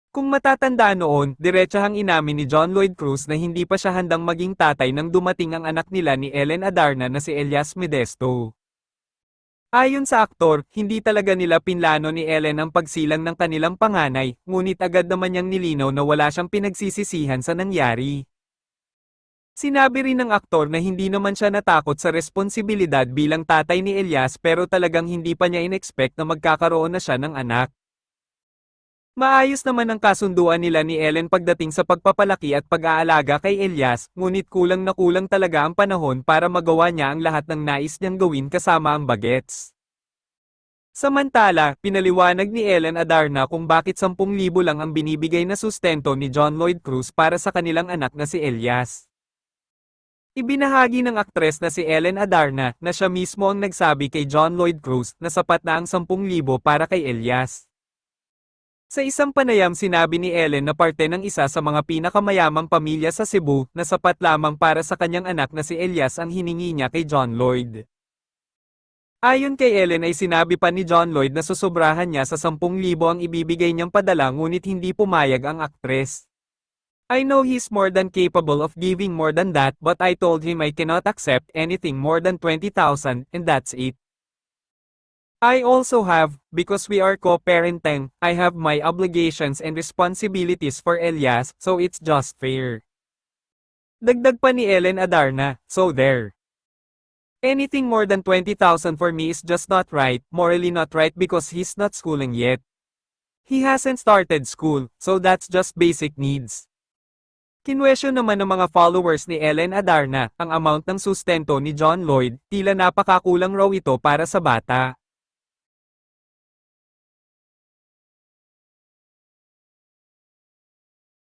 Kung matatandaan noon, diretsahang inamin ni John Lloyd Cruz na hindi pa siya handang maging tatay nang dumating ang anak nila ni Ellen Adarna na si Elias Modesto. Ayon sa aktor, hindi talaga nila pinlano ni Ellen ang pagsilang ng kanilang panganay, ngunit agad naman niyang nilinaw na wala siyang pinagsisisihan sa nangyari. Sinabi rin ng aktor na hindi naman siya natakot sa responsibilidad bilang tatay ni Elias pero talagang hindi pa niya inexpect na magkakaroon na siya ng anak. Maayos naman ang kasunduan nila ni Ellen pagdating sa pagpapalaki at pag-aalaga kay Elias, ngunit kulang na kulang talaga ang panahon para magawa niya ang lahat ng nais niyang gawin kasama ang bagets. Samantala, pinaliwanag ni Ellen Adarna kung bakit 10,000 lang ang binibigay na sustento ni John Lloyd Cruz para sa kanilang anak na si Elias. Ibinahagi ng aktres na si Ellen Adarna na siya mismo ang nagsabi kay John Lloyd Cruz na sapat na ang 10,000 para kay Elias. Sa isang panayam sinabi ni Ellen na parte ng isa sa mga pinakamayamang pamilya sa Cebu na sapat lamang para sa kanyang anak na si Elias ang hiningi niya kay John Lloyd. Ayon kay Ellen ay sinabi pa ni John Lloyd na susobrahan niya sa 10,000 ang ibibigay niyang padala ngunit hindi pumayag ang aktres. I know he's more than capable of giving more than that but I told him I cannot accept anything more than 20,000 and that's it. I also have, because we are co-parenting, I have my obligations and responsibilities for Elias, so it's just fair. Dagdag pa ni Ellen Adarna, so there. Anything more than 20,000 for me is just not right, morally not right because he's not schooling yet. He hasn't started school, so that's just basic needs. Kinwestiyon naman ng mga followers ni Ellen Adarna, ang amount ng sustento ni John Lloyd, tila napakakulang raw ito para sa bata.